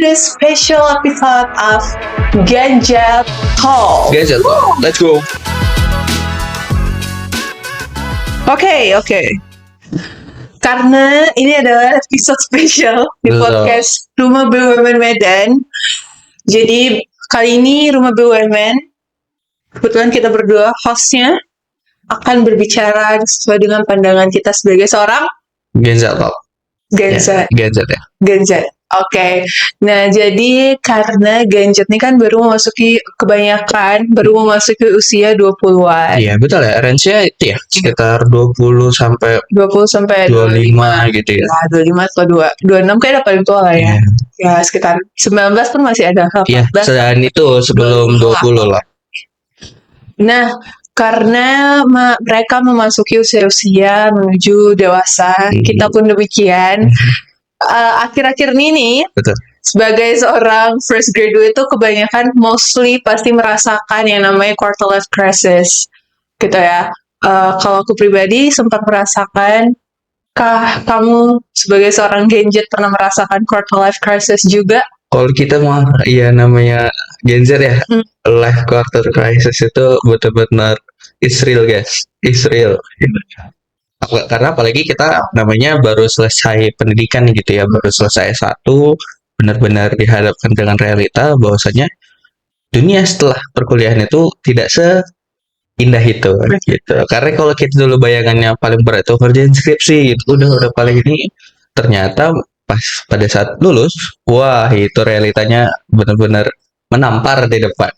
the special episode of Gadget Talk. Gadget Talk, let's go. Oke. Karena ini adalah episode spesial di podcast Rumah BUMN Medan. Jadi kali ini Rumah BUMN, kebetulan kita berdua hostnya, akan berbicara sesuai dengan pandangan kita sebagai seorang Gen Z Talk. Gen Z. Gen Z. Oke. Nah, jadi karena Gen Z ini kan baru memasuki usia 20-an. Iya, betul ya. Range-nya itu ya, sekitar 20 sampai 25 gitu ya. Nah, 25 atau 26 kayak udah paling tua lah ya. Ya, sekitar 19 pun masih ada. Iya, sedang itu sebelum 20 lah. Nah, karena mereka memasuki usia menuju dewasa, kita pun demikian. Akhir-akhir ini nih, betul. Sebagai seorang fresh graduate itu kebanyakan mostly pasti merasakan yang namanya quarter life crisis, gitu ya. Kalau aku pribadi sempat merasakan, kamu sebagai seorang Gen Z pernah merasakan quarter life crisis juga? Kalau kita mah, ya namanya Gen Z ya, life quarter crisis itu benar-benar it's real guys, it's real. Karena apalagi kita namanya baru selesai pendidikan gitu ya, baru selesai S1, benar-benar dihadapkan dengan realita bahwasanya dunia setelah perkuliahan itu tidak seindah itu gitu. Karena kalau kita dulu bayangannya paling berat itu kerjaan skripsi itu udah paling ini, ternyata pas pada saat lulus, wah itu realitanya benar-benar menampar di depan.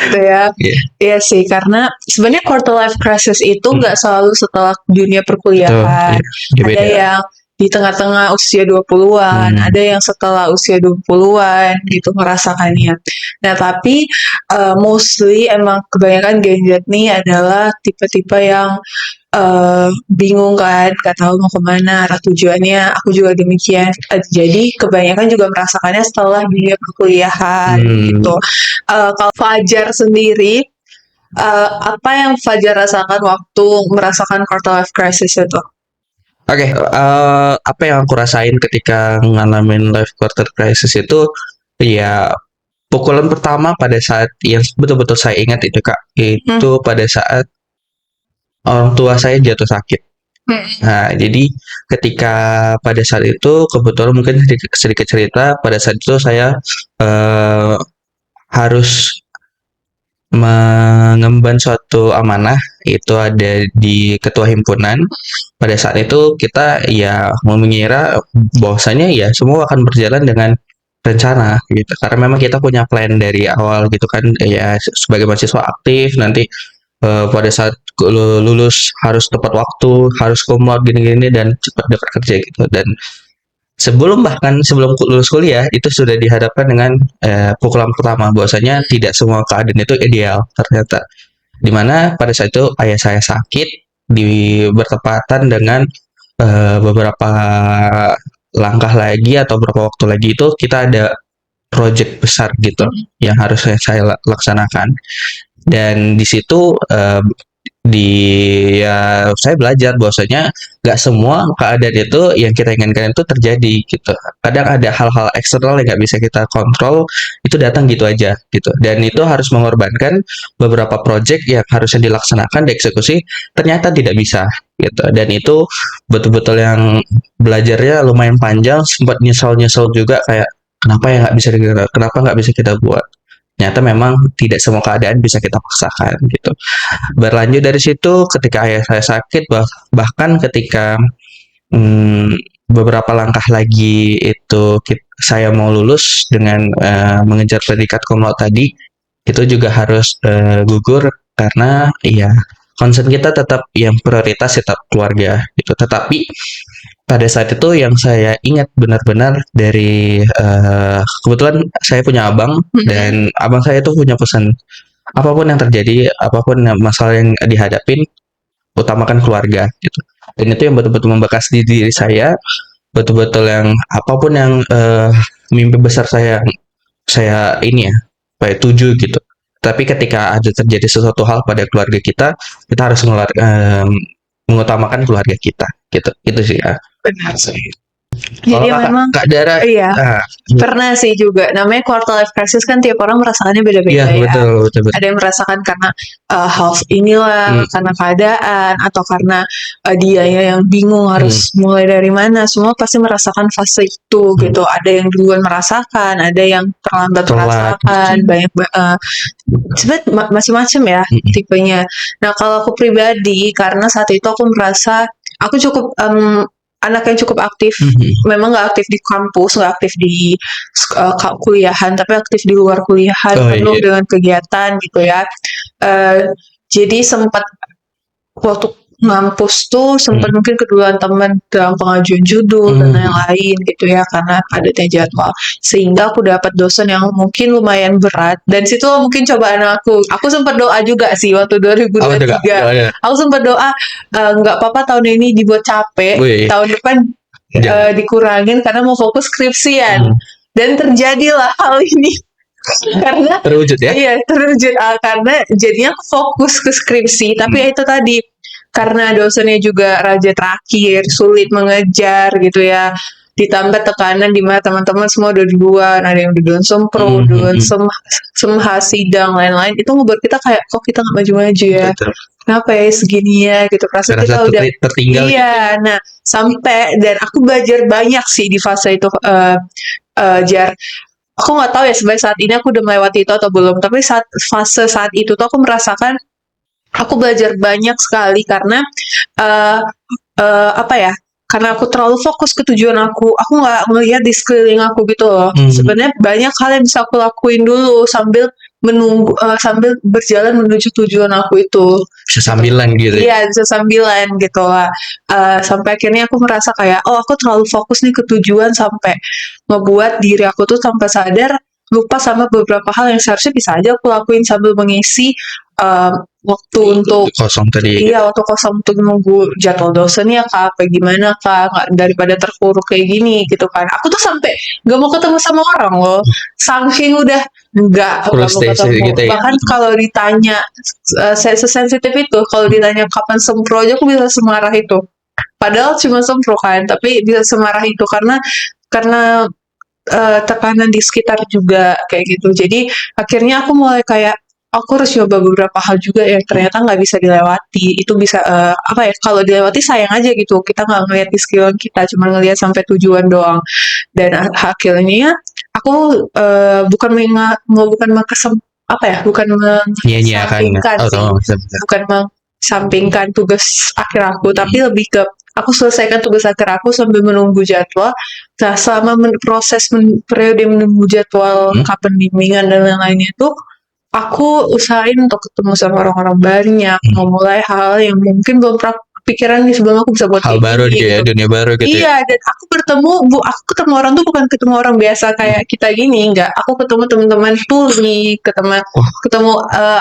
Gitu ya. Iya sih, karena sebenarnya quarter life crisis itu nggak selalu setelah dunia perkuliahan. Ada yang di tengah-tengah usia 20-an, ada yang setelah usia 20-an gitu merasakannya. Nah, tapi mostly emang kebanyakan Gen Z nih adalah tipe-tipe yang bingung kan, gak tahu mau kemana, arah tujuannya. Aku juga demikian. Jadi kebanyakan juga merasakannya setelah dunia perkuliahan gitu. Kalau Fajar sendiri, apa yang Fajar rasakan waktu merasakan quarter life crisis itu? Oke, apa yang aku rasain ketika ngalamin life quarter crisis itu, ya pukulan pertama pada saat yang betul-betul saya ingat itu Kak, itu pada saat orang tua saya jatuh sakit. Nah, jadi ketika pada saat itu kebetulan mungkin sedikit cerita, pada saat itu saya harus mengemban suatu amanah, itu ada di ketua himpunan. Pada saat itu kita ya mengira bahwasanya ya semua akan berjalan dengan rencana gitu, karena memang kita punya plan dari awal gitu kan ya, sebagai mahasiswa aktif nanti pada saat lulus harus tepat waktu, harus kumlot gini-gini dan cepat dapat kerja gitu. Dan sebelum lulus kuliah itu sudah dihadapkan dengan pukulan pertama bahwasanya tidak semua keadaan itu ideal ternyata, dimana pada saat itu ayah saya sakit bertepatan dengan beberapa langkah lagi atau beberapa waktu lagi itu kita ada project besar gitu yang harus saya laksanakan. Dan di situ saya belajar bahwasanya nggak semua keadaan itu yang kita inginkan itu terjadi gitu. Kadang ada hal-hal eksternal yang nggak bisa kita kontrol, itu datang gitu aja gitu. Dan itu harus mengorbankan beberapa project yang harusnya dilaksanakan, dieksekusi, ternyata tidak bisa gitu. Dan itu betul-betul yang belajarnya lumayan panjang, sempat nyesel juga kayak kenapa nggak bisa kita buat. Ternyata memang tidak semua keadaan bisa kita paksakan gitu. Berlanjut dari situ, ketika ayah saya sakit, bahkan ketika beberapa langkah lagi itu saya mau lulus dengan mengejar predikat cum laude tadi, itu juga harus gugur karena ya concern kita tetap yang prioritas tetap keluarga gitu. Tetapi pada saat itu yang saya ingat benar-benar dari kebetulan saya punya abang, dan abang saya tuh punya pesan, apapun yang terjadi, apapun masalah yang dihadapin, utamakan keluarga gitu. Dan itu yang betul-betul membekas di diri saya, betul-betul yang apapun yang mimpi besar saya ini ya kayak tuju gitu. Tapi ketika ada terjadi sesuatu hal pada keluarga kita harus mengutamakan keluarga kita gitu. Itu sih ya. Benar sih. Jadi memang Kak Dara, iya, pernah sih juga. Namanya quarter life crisis kan tiap orang merasakannya iya beda-beda ya. betul. Ada yang merasakan karena health inilah, karena keadaan, atau karena dianya yang bingung harus mulai dari mana. Semua pasti merasakan fase itu gitu. Ada yang duluan merasakan, ada yang terlambat merasakan, banyak sebenarnya macam-macam ya tipenya. Nah kalau aku pribadi, karena saat itu aku merasa aku cukup anak yang cukup aktif, memang nggak aktif di kampus, nggak aktif di kuliahan, tapi aktif di luar kuliahan, penuh dengan kegiatan gitu ya. Jadi sempat waktu ngampus tuh sempat mungkin keduluan teman dalam pengajuan judul dan lain-lain gitu ya, karena padatnya jadwal, sehingga aku dapat dosen yang mungkin lumayan berat, dan situ mungkin cobaan aku sempat doa juga sih waktu 2023. Aku sempat doa nggak apa-apa tahun ini dibuat capek, tahun depan dikurangin karena mau fokus skripsian, dan terjadilah hal ini. Karena terwujud ya? Iya terwujud, karena jadinya fokus ke skripsi, tapi ya itu tadi, karena dosennya juga raja terakhir, sulit mengejar gitu ya, ditambah tekanan di mana teman-teman semua udah duluan, ada yang duluan sempro, duluan semha sidang lain-lain, itu ngebuat kita kayak kok kita nggak maju-maju ya, kenapa ya segini ya gitu, perasaan kita udah tertinggal. Iya, nah sampai, dan aku belajar banyak sih di fase itu, Jar. Aku nggak tahu ya sebenarnya saat ini aku udah melewati itu atau belum, tapi fase saat itu tuh aku merasakan aku belajar banyak sekali karena apa ya? Karena aku terlalu fokus ke tujuan aku nggak melihat di sekeliling aku gitu loh. Sebenarnya banyak hal yang bisa aku lakuin dulu sambil menunggu, sambil berjalan menuju tujuan aku itu. Sesambilan gitu. Iya, sesambilan gitu lah. Sampai akhirnya aku merasa kayak, oh aku terlalu fokus nih ke tujuan sampai ngebuat diri aku tuh tanpa sadar lupa sama beberapa hal yang seharusnya bisa aja aku lakuin sambil mengisi waktu untuk kosong tadi. Iya, waktu kosong untuk nunggu jadwal dosennya kak, apa gimana kak, nggak, daripada terpuruk kayak gini gitu kan. Aku tuh sampai nggak mau ketemu sama orang loh, saking udah nggak mau ketemu. Gitu ya. Bahkan kalau ditanya, saya sesensitif itu, kalau ditanya kapan sempro aja aku bisa semarah itu. Padahal cuma sempro kan, tapi bisa semarah itu karena tekanan di sekitar juga kayak gitu. Jadi akhirnya aku mulai kayak aku harus coba beberapa hal juga yang ternyata nggak bisa dilewati. Itu bisa apa ya? Kalau dilewati sayang aja gitu. Kita nggak ngeliat di skill kita, cuma ngeliat sampai tujuan doang. Dan akhirnya aku bukan mensampingkan tugas akhir aku, tapi lebih ke aku selesaikan tugas akhir aku sambil menunggu jadwal. Nah, selama proses periode menunggu jadwal kapan bimbingan dan lain-lainnya itu, aku usahain untuk ketemu sama orang-orang banyak, memulai hal yang mungkin belum pernah pikiran nih sebelum aku bisa buat hal baru gitu ya, dunia baru gitu. Iya, dan aku ketemu orang tuh bukan ketemu orang biasa kayak kita gini, enggak. Aku ketemu teman-teman tuli, ketemu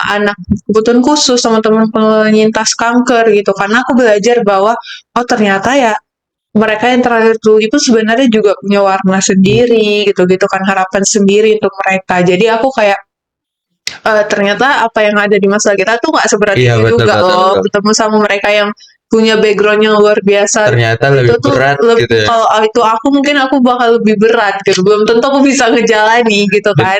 anak kebutuhan khusus, sama teman penyintas kanker gitu. Karena aku belajar bahwa oh ternyata ya mereka yang terakhir tuli itu sebenarnya juga punya warna sendiri gitu kan, harapan sendiri untuk mereka. Jadi aku kayak ternyata apa yang ada di masa kita tuh nggak seberat itu juga loh. Ketemu sama mereka yang punya background yang luar biasa, ternyata lebih berat gitu ya. Kalau itu aku mungkin aku bakal lebih berat gitu, belum tentu aku bisa ngejalani gitu kan.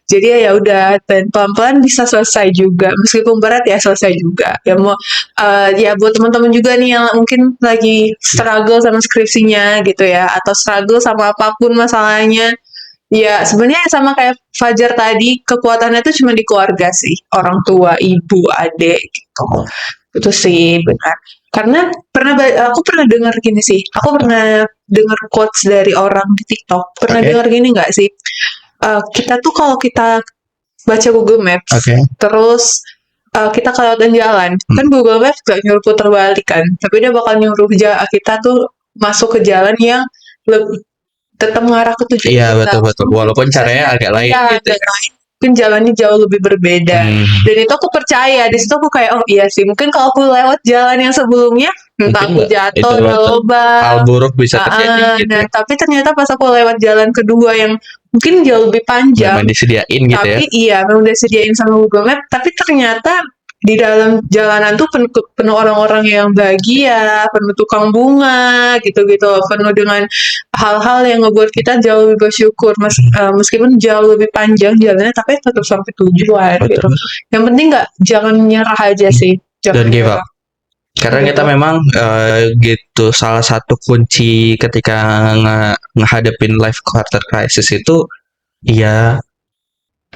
Jadi ya udah, dan pelan-pelan bisa selesai juga, meskipun berat ya selesai juga ya. Mau ya buat teman-teman juga nih yang mungkin lagi struggle sama skripsinya gitu ya, atau struggle sama apapun masalahnya. Ya sebenarnya sama kayak Fajar tadi, kekuatannya tuh cuma di keluarga sih, orang tua, ibu, adik gitu. Itu sih benar. Karena aku pernah dengar gini sih, aku pernah dengar quotes dari orang di TikTok. Pernah dengar gini nggak sih? Kita tuh kalau kita baca Google Maps, terus kita kelewatan jalan, kan Google Maps gak nyuruh putar balik kan, tapi dia bakal nyuruh kita tuh masuk ke jalan yang lebih tetap mengarah ke tujuan kita. Iya betul. Walaupun caranya agak lain gitu. Mungkin jalannya jauh lebih berbeda. Dan itu aku percaya. Di situ aku kayak, oh iya sih, mungkin kalau aku lewat jalan yang sebelumnya, entah aku jatuh, lubang, hal buruk bisa terjadi gitu. Nah, tapi ternyata pas aku lewat jalan kedua yang mungkin jauh lebih panjang, memang disediain gitu tapi ya. Memang disediain sama Google Maps, tapi ternyata di dalam jalanan tuh penuh orang-orang yang bahagia, penuh tukang bunga gitu-gitu, penuh dengan hal-hal yang ngebuat kita jauh lebih bersyukur meskipun jauh lebih panjang jalannya tapi tetap sampai tujuan gitu. Betul. Yang penting jangan nyerah aja sih. Don't give up. Karena Gitu. kita memang gitu salah satu kunci ketika ngehadapin life quarter crisis itu ya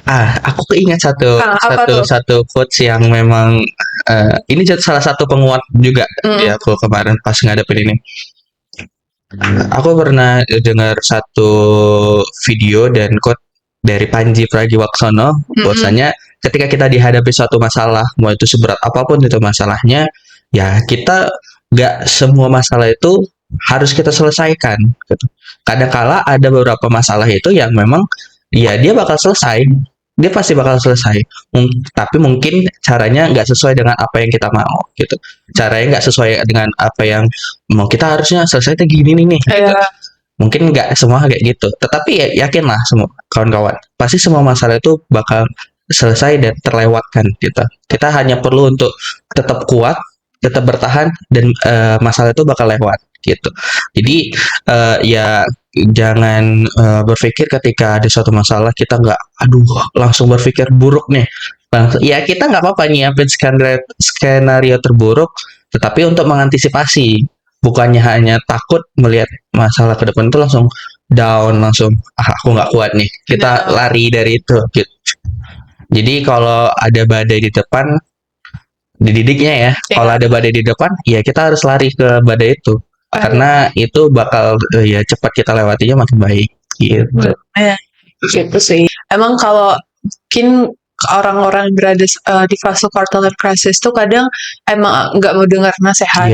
aku keinget apa tuh? satu quotes yang memang ini salah satu penguat juga di aku kemarin pas ngadepin ini. Aku pernah dengar satu video dan quote dari Panji Pragiwaksono bahwasanya ketika kita dihadapi suatu masalah, mau itu seberat apapun itu masalahnya, ya kita nggak semua masalah itu harus kita selesaikan. Gitu. Kadangkala ada beberapa masalah itu yang memang ya dia bakal selesai, dia pasti bakal selesai. Tapi mungkin caranya nggak sesuai dengan apa yang kita mau, gitu. Caranya nggak sesuai dengan apa yang mau kita harusnya selesai tuh gini nih. Gitu. Mungkin nggak semua kayak gitu, tetapi ya yakinlah semua kawan-kawan, pasti semua masalah itu bakal selesai dan terlewatkan kita. Kita hanya perlu untuk tetap kuat, tetap bertahan dan masalah itu bakal lewat gitu. Jadi ya jangan berpikir ketika ada suatu masalah kita nggak langsung berpikir buruk nih. Ya kita nggak apa-apa nyiapin skenario terburuk, tetapi untuk mengantisipasi, bukannya hanya takut melihat masalah ke depan itu langsung down, langsung aku nggak kuat nih, kita lari dari itu gitu. Jadi kalau ada badai di depan, dididiknya ya, kalau ada badai di depan ya kita harus lari ke badai itu, karena itu bakal ya cepat kita lewatinya makin baik gitu. Gitu sih. Emang kalau mungkin orang-orang berada di fase quarter life crisis tuh kadang emang nggak mau dengar nasihat.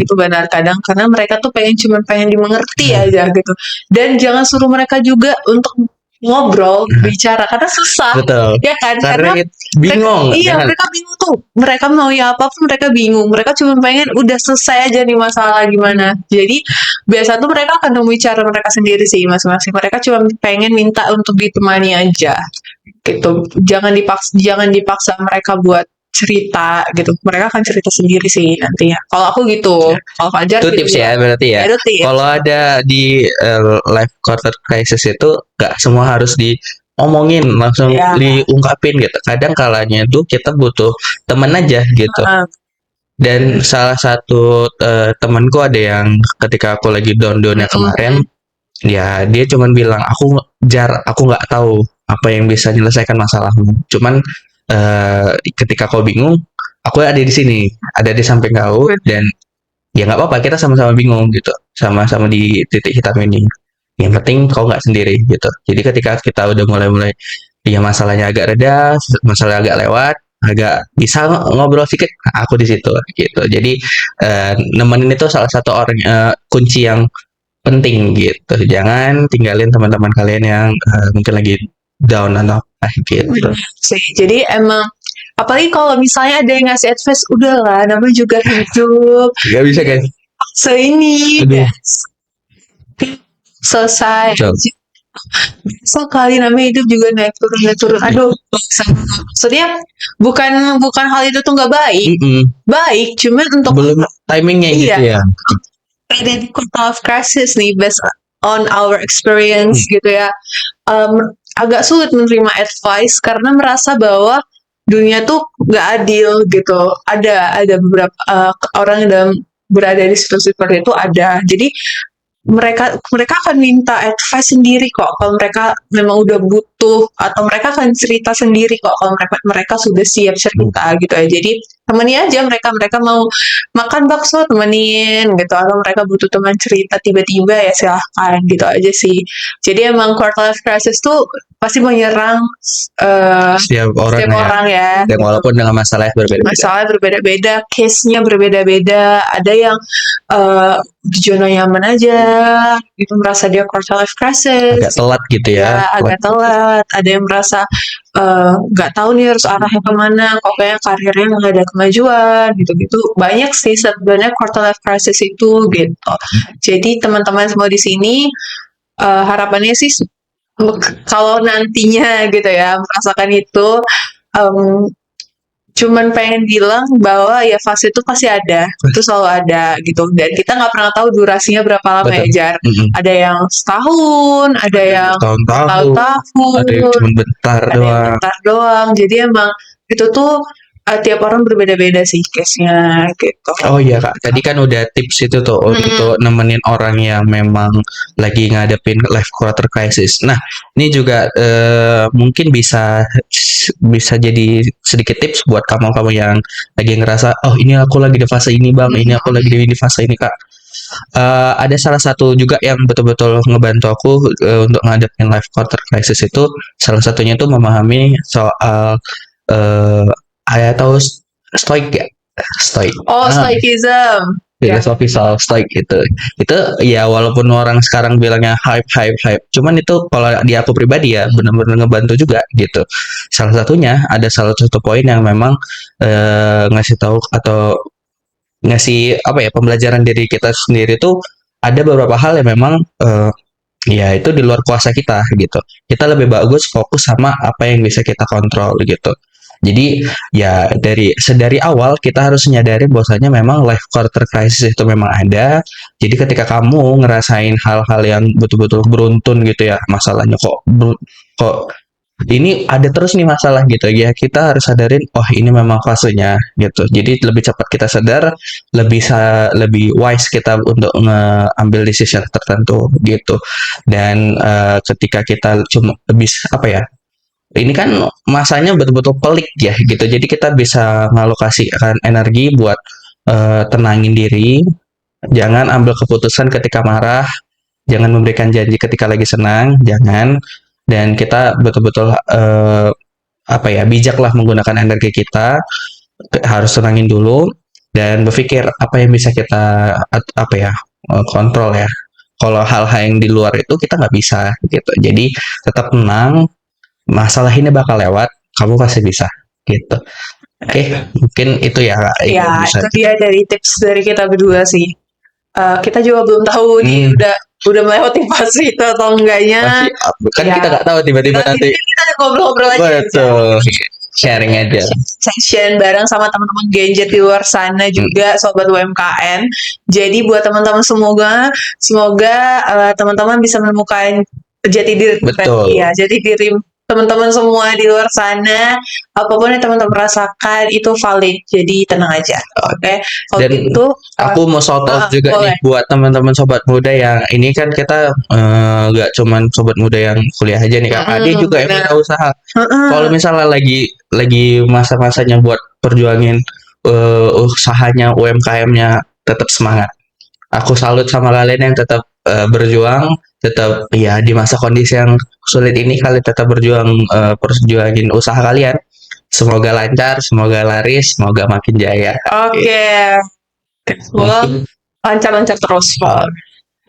Itu benar kadang karena mereka tuh pengen dimengerti aja gitu. Dan jangan suruh mereka juga untuk ngobrol, bicara karena susah. Betul. Ya kan? Karena bingung. Mereka bingung tuh. Mereka mau ya apapun mereka bingung. Mereka cuma pengen udah selesai aja nih masalah gimana. Jadi biasa tuh mereka akan nemui cara mereka sendiri sih masing-masing. Mereka cuma pengen minta untuk ditemani aja. Gitu. Jangan dipaksa mereka buat cerita gitu. Mereka akan cerita sendiri sih nantinya. Kalau aku gitu. Kalau Fajar itu tips ya berarti ya. Kalau ada di life quarter crisis itu gak semua harus diomongin langsung diungkapin gitu. Kadang kalanya itu kita butuh teman aja gitu. Dan salah satu temanku ada yang ketika aku lagi down-downnya kemarin, ya dia cuman bilang aku nggak tahu apa yang bisa menyelesaikan masalahmu. Cuman ketika kau bingung, aku ada di sini, ada di samping kau, dan ya nggak apa-apa, kita sama-sama bingung gitu, sama-sama di titik hitam ini. Yang penting kau nggak sendiri gitu. Jadi ketika kita udah mulai ya masalahnya agak reda, masalah agak lewat, agak bisa ngobrol sedikit, aku di situ gitu. Jadi nemenin itu salah satu kunci yang penting gitu. Jangan tinggalin teman-teman kalian yang mungkin lagi down atau gitu. Jadi emang apalagi kalau misalnya ada yang ngasih advice, udahlah, namanya juga hidup. Gak bisa guys. Selesai. Kali namanya hidup juga naik turun. Maksudnya bukan hal itu tuh nggak baik. Baik, cuman untuk belum timingnya gitu ya. Ada di quarter life crisis nih, based on our experience gitu ya. Agak sulit menerima advice karena merasa bahwa dunia tuh nggak adil gitu. Ada beberapa orang yang berada di situasi seperti itu ada. Jadi mereka akan minta advice sendiri kok kalau mereka memang udah butuh, atau mereka akan cerita sendiri kok kalau mereka sudah siap cerita gitu ya. Jadi temani aja mereka mau makan bakso temenin gitu, atau mereka butuh teman cerita tiba-tiba ya silahkan gitu aja sih. Jadi emang quarter life crisis tuh pasti menyerang setiap orang ya. Dan walaupun dengan masalah berbeda-beda, case-nya berbeda-beda. Ada yang di zona nyaman aja gitu, merasa dia quarter life crisis agak telat gitu ya. Agak telat. Ada yang merasa nggak tahu nih harus arahnya kemana, kok kayak karirnya nggak ada kemajuan gitu. Banyak sih sebenarnya quarter life crisis itu gitu. Jadi teman-teman semua di sini harapannya sih kalau nantinya gitu ya merasakan itu, cuman pengen bilang bahwa ya fase itu pasti ada, itu selalu ada gitu. Dan kita nggak pernah tahu durasinya berapa lama ya, Betul. Jar. Ada yang setahun, ada yang Tahun-tahun, tahun-tahun, ada yang cuma bentar ada yang doang. bentar doang. Jadi emang itu tuh tiap orang berbeda-beda sih case-nya gitu. Oh iya Kak, tadi kan udah tips itu tuh untuk nemenin orang yang memang lagi ngadepin life quarter crisis. Nah, ini juga mungkin bisa jadi sedikit tips buat kamu-kamu yang lagi ngerasa, oh ini aku lagi di fase ini bang, ini aku lagi di fase ini Kak. Ada salah satu juga yang betul-betul ngebantu aku untuk ngadepin life quarter crisis itu, salah satunya itu memahami soal atau stoik ya, stoik. Oh, stoicism. Filosofi soal stoik itu ya walaupun orang sekarang bilangnya hype, cuman itu kalau di aku pribadi ya benar-benar ngebantu juga gitu. Salah satunya ada salah satu poin yang memang ngasih tahu atau ngasih apa ya pembelajaran diri kita sendiri tuh ada beberapa hal yang memang ya itu di luar kuasa kita gitu. Kita lebih bagus fokus sama apa yang bisa kita kontrol gitu. Jadi ya dari awal kita harus menyadari bahwasanya memang life quarter crisis itu memang ada. Jadi ketika kamu ngerasain hal-hal yang betul-betul beruntun gitu ya, masalahnya kok ini ada terus nih masalah gitu ya, kita harus sadarin oh ini memang fasenya gitu. Jadi lebih cepat kita sadar, lebih wise kita untuk ngambil decision tertentu gitu. Dan ketika kita cuma bisa apa ya, ini kan masanya betul-betul pelik ya gitu. Jadi kita bisa ngalokasikan energi buat tenangin diri, jangan ambil keputusan ketika marah, jangan memberikan janji ketika lagi senang, jangan. Dan kita betul-betul apa ya bijaklah menggunakan energi kita, harus tenangin dulu dan berpikir apa yang bisa kita apa ya kontrol ya. Kalau hal-hal yang di luar itu kita nggak bisa gitu. Jadi tetap tenang, masalah ini bakal lewat, kamu pasti bisa gitu. Oke, mungkin itu ya Kak. Ya, itu dia dari tips dari kita berdua sih. Kita juga belum tahu nih udah melewati fase itu atau enggaknya. Kan kita nggak tahu tiba-tiba nanti. Kita ngobrol-ngobrol aja. Betul. Sharing aja. Session bareng sama teman-teman Genjet di luar sana juga, sobat UMKM. Jadi buat teman-teman semoga teman-teman bisa menemukan jati diri. Betul. Ya, jati diri teman-teman semua di luar sana, apapun yang teman-teman rasakan itu valid, jadi tenang aja. Oke. Kalau Dan gitu aku mau shout out juga nih buat teman-teman sobat muda yang ini kan kita nggak cuman sobat muda yang kuliah aja nih Kak. Dia juga yang punya usaha. Kalau misalnya lagi masa-masanya buat perjuangin usahanya UMKM-nya, tetap semangat. Aku salut sama kalian yang tetap berjuang, tetap ya di masa kondisi yang sulit ini kalian tetap berjuang perjuangin usaha kalian. Semoga lancar, semoga laris, semoga makin jaya. Oke. Semoga lancar-lancar terus.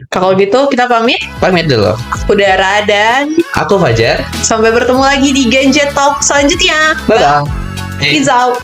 Kalau gitu kita pamit. Pamit dulu. Aku Dara dan aku Fajar. Sampai bertemu lagi di Genjet Talk selanjutnya. Bye. Peace out.